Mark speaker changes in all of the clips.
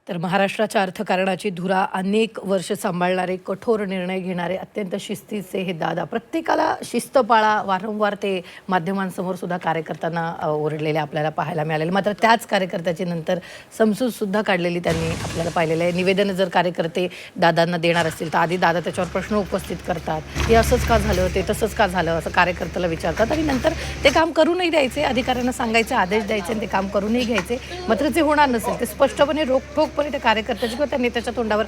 Speaker 1: तर महाराष्ट्राच्या अर्थकारणाची धुरा अनेक वर्ष सांभाळणारे, कठोर निर्णय घेणारे, अत्यंत शिस्तीचे हे दादा. प्रत्येकाला शिस्त पाळा, वारंवार ते माध्यमांसमोर सुद्धा कार्यकर्त्यांना ओरडलेले आपल्याला पाहायला मिळालेले. मात्र त्याच कार्यकर्त्याची नंतर समजूतसुद्धा काढलेली त्यांनी आपल्याला पाहिलेलं आहे. निवेदनं जर कार्यकर्ते दादांना देणार असतील तर आधी दादा त्याच्यावर प्रश्न उपस्थित करतात. हे असंच का झालं, ते तसंच का झालं, असं कार्यकर्त्याला विचारतात आणि नंतर ते काम करूनही द्यायचे, अधिकाऱ्यांना सांगायचे, आदेश द्यायचे आणि ते काम करूनही घ्यायचे. मात्र जे होणार नसेल ते स्पष्टपणे रोखठोकपणे त्या कार्यकर्त्याची किंवा त्या नेत्याच्या तोंडावर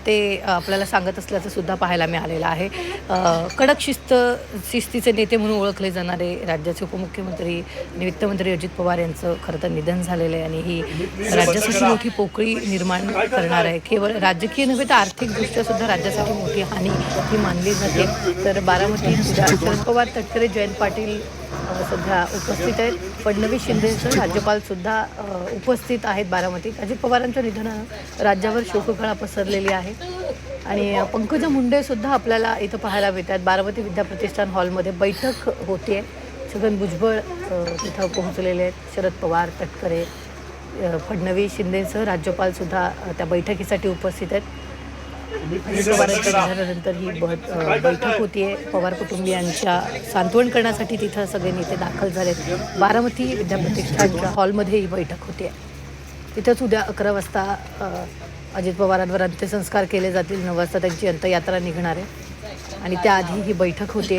Speaker 1: ते आपल्याला सांगत असल्याचं सुद्धा पाहायला मिळालेलं आहे. कडक शिस्तीचे नेते म्हणून ओळखले जाणारे राज्याचे उपमुख्यमंत्री आणि वित्तमंत्री अजित पवार यांचं खरं तर निधन झालेलं आहे आणि ही राज्यासाठी मोठी पोकळी निर्माण करणार आहे. केवळ राजकीय नव्हे तर आर्थिकदृष्ट्या सुद्धा राज्यासाठी मोठी हानी ही मानली जाते. तर बारामतीत शरद पवार, तटकरे, जयंत पाटील सध्या उपस्थित आहेत. फडणवीस, शिंदेसह राज्यपाल सुद्धा उपस्थित आहेत बारामतीत. अजित पवारांच्या निधनानं राज्यावर शोककळा पसरलेली आहे आणि पंकजा मुंडे सुद्धा आपल्याला इथं पाहायला मिळतात. बारामती विद्याप्रतिष्ठान हॉलमध्ये बैठक होते. छगन भुजबळ तिथं पोहोचलेले आहेत. शरद पवार, तटकरे, फडणवीस, शिंदेसह राज्यपाल सुद्धा त्या बैठकीसाठी उपस्थित आहेत. अजित पवारांच्या निधनानंतर ही बैठक होतीये. पवार कुटुंबियांच्या सांत्वन करण्यासाठी तिथं सगळे नेते दाखल झालेत. बारामती विद्याप्रतिष्ठानच्या हॉलमध्ये ही बैठक होते. तिथंच उद्या 11 वाजता अजित पवारांवर अंत्यसंस्कार केले जातील. 9 वाजता त्यांची अंत्ययात्रा निघणार आहे आणि त्याआधी ही बैठक होते.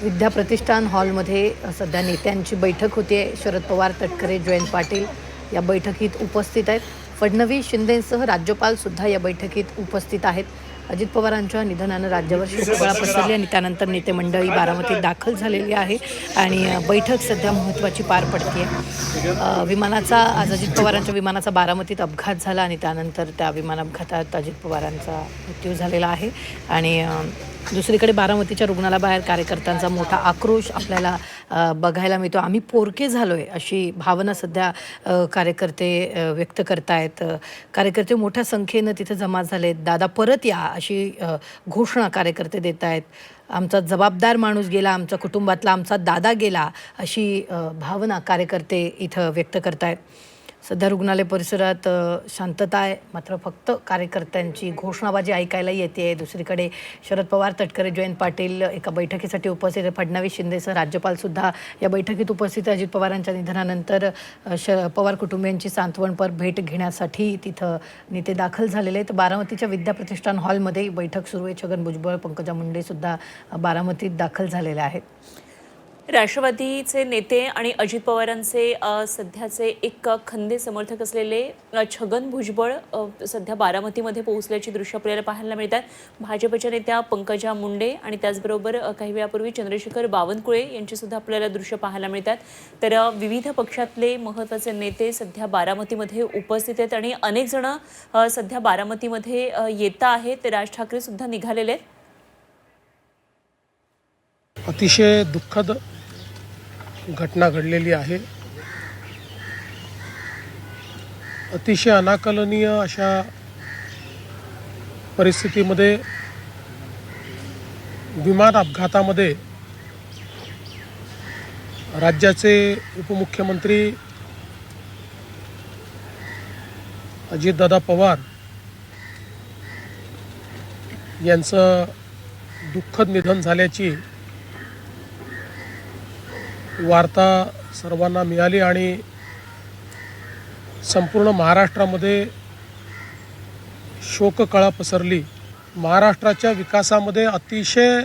Speaker 1: विद्याप्रतिष्ठान हॉलमध्ये सध्या नेत्यांची बैठक होते. शरद पवार, तटकरे, जयंत पाटील या बैठकीत उपस्थित आहेत. फडणवीस, शिंदेसह राज्यपाल सुद्धा या बैठकीत उपस्थित आहेत. अजित पवारांच्या निधनानं राज्यावर शोककळा पसरली आणि त्यानंतर नेते मंडळी बारामतीत दाखल झालेली आहे आणि बैठक सध्या महत्त्वाची पार पडते. विमानाचा आज अजित पवारांच्या विमानाचा बारामतीत अपघात झाला आणि त्यानंतर त्या विमान अपघातात अजित पवारांचा मृत्यू झालेला आहे आणि दुसरीकडे बारामतीच्या रुग्णालयाबाहेर कार्यकर्त्यांचा मोठा आक्रोश आपल्याला बघायला मिळतो. आम्ही पोरके झालो आहे अशी भावना सध्या कार्यकर्ते व्यक्त करतायत. कार्यकर्ते मोठ्या संख्येनं तिथे जमा झालेत. दादा परत या अशी घोषणा कार्यकर्ते देत आहेत. आमचा जबाबदार माणूस गेला, आमच्या कुटुंबातला आमचा दादा गेला अशी भावना कार्यकर्ते इथं व्यक्त करतायत. सध्या रुग्णालय परिसरात शांतता आहे. मात्र फक्त कार्यकर्त्यांची घोषणाबाजी ऐकायला येते. दुसरीकडे शरद पवार, तटकरे, जयंत पाटील एका बैठकीसाठी उपस्थित आहे. फडणवीस, शिंदेसह राज्यपालसुद्धा या बैठकीत उपस्थित आहे. अजित पवारांच्या निधनानंतर पवार कुटुंबियांची सांत्वनपर भेट घेण्यासाठी तिथं नेते दाखल झालेले आहेत. बारामतीच्या विद्याप्रतिष्ठान हॉलमध्ये बैठक सुरू आहे. छगन भुजबळ, पंकजा मुंडेसुद्धा बारामतीत दाखल झालेले आहेत.
Speaker 2: राष्ट्रवादीचे नेते आणि अजित पवारांचे सध्याचे एक खंदे समर्थक असलेले छगन भुजबळ सध्या बारामतीमध्ये पोहोचल्याची दृश्य आपल्याला पाहायला मिळतात. भाजपच्या नेत्या पंकजा मुंडे आणि त्याचबरोबर काही वेळापूर्वी चंद्रशेखर बावनकुळे यांची सुद्धा आपल्याला दृश्य पाहायला मिळतात. तर विविध पक्षातले महत्त्वाचे नेते सध्या बारामतीमध्ये उपस्थित आहेत आणि अनेक जण सध्या बारामतीमध्ये येत आहेत. राज ठाकरे सुद्धा निघालेले आहेत.
Speaker 3: अतिशय दुःखद घटना घडलेली आहे. अतिशय अनाकलनीय अशा परिस्थितीमध्ये विमान अपघातामध्ये राज्याचे उपमुख्यमंत्री अजितदादा पवार यांचं दुःखद निधन झाल्याची वार्ता सर्वांना मिळाली आणि संपूर्ण महाराष्ट्रामध्ये शोककळा पसरली. महाराष्ट्राच्या विकासामध्ये अतिशय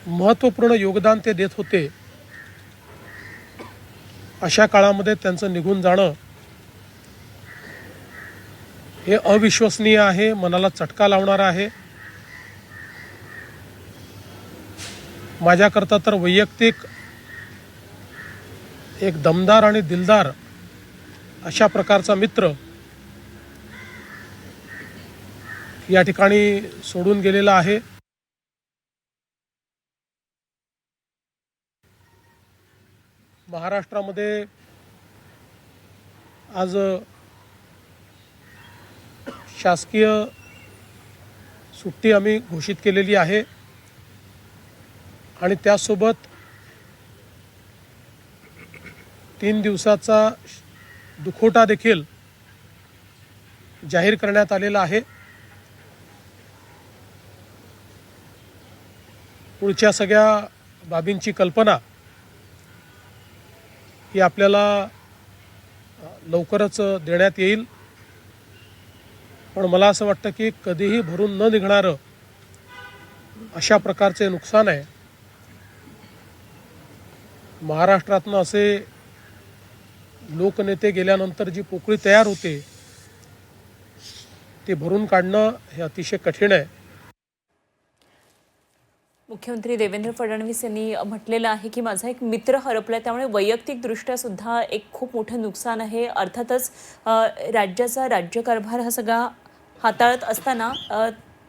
Speaker 3: महत्त्वपूर्ण योगदान ते देत होते. अशा काळामध्ये त्यांचं निघून जाणं हे अविश्वसनीय आहे, मनाला चटका लावणारं आहे. माझ्याकरता तर वैयक्तिक एक दमदार आणि दिलदार अशा प्रकारचा मित्र या ठिकाणी सोडून गेलेला आहे. महाराष्ट्रामध्ये आज शासकीय सुट्टी आम्ही घोषित केलेली आहे आणि त्यासोबत 3 दिवसाचा दुखवटा देखील जाहीर करण्यात आलेला आहे. पुढच्या सगळ्या बाबींची कल्पना ही आपल्याला लवकरच देण्यात येईल. पण मला असं वाटतं की कधीही भरून न निघणारं अशा प्रकारचे नुकसान आहे. महाराष्ट्रातनं असे लोकनेते गेल्यानंतर जी पोकळी तयार होते ते भरून काढणं हे अतिशय कठीण आहे.
Speaker 2: मुख्यमंत्री देवेंद्र फडणवीस यांनी म्हटलेलं आहे की माझा एक मित्र हरपला, त्यामुळे वैयक्तिकदृष्ट्या सुद्धा एक खूप मोठं नुकसान आहे. अर्थातच राज्याचा राज्यकारभार हा सगळा हाताळत असताना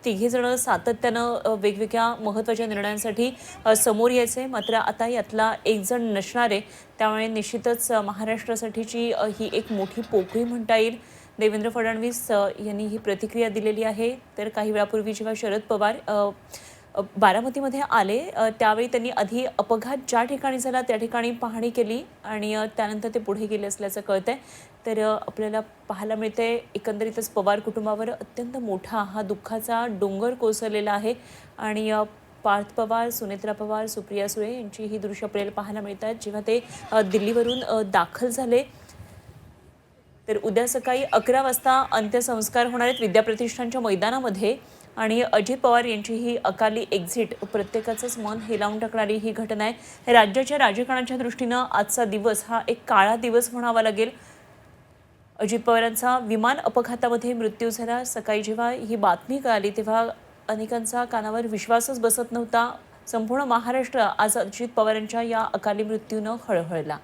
Speaker 2: तिघेजण सातत्यानं वेगवेगळ्या महत्त्वाच्या निर्णयांसाठी समोर यायचे, मात्र आता यातला एक जण नसणार आहे. त्यामुळे निश्चितच महाराष्ट्रासाठीची ही एक मोठी पोकळी म्हणता येईल. देवेंद्र फडणवीस यांनी ही प्रतिक्रिया दिलेली आहे. तर काही वेळापूर्वी जेव्हा शरद पवार बारामतीमध्ये आले त्यावेळी त्यांनी आधी अपघात ज्या ठिकाणी झाला त्या ठिकाणी पाहणी केली आणि त्यानंतर ते पुढे गेले असल्याचं कळतंय. तर आपल्याला पाहायला मिळते एकंदरीतच पवार कुटुंबावर अत्यंत मोठा हा दुःखाचा डोंगर कोसळलेला आहे. आणि पार्थ पवार, सुनेत्रा पवार, सुप्रिया सुळे यांची ही दृश्य आपल्याला पाहायला मिळतात जेव्हा ते दिल्लीवरून दाखल झाले. तर उद्या सकाळी 11 वाजता अंत्यसंस्कार होणार आहेत विद्याप्रतिष्ठानच्या मैदानामध्ये. आणि अजित पवार यांची ही अकाली एक्झिट प्रत्येकाचंच मन हेलावून टाकणारी ही घटना आहे. राज्याच्या राजकारणाच्या दृष्टीनं आजचा दिवस हा एक काळा दिवस म्हणावा लागेल. अजित पवारांचा विमान अपघातामध्ये मृत्यू झाला. सकाळी जेव्हा ही बातमी कळाली तेव्हा अनेकांचा कानावर विश्वासच बसत नव्हता. संपूर्ण महाराष्ट्र आज अजित पवारांच्या या अकाली मृत्यूनं हळहळला.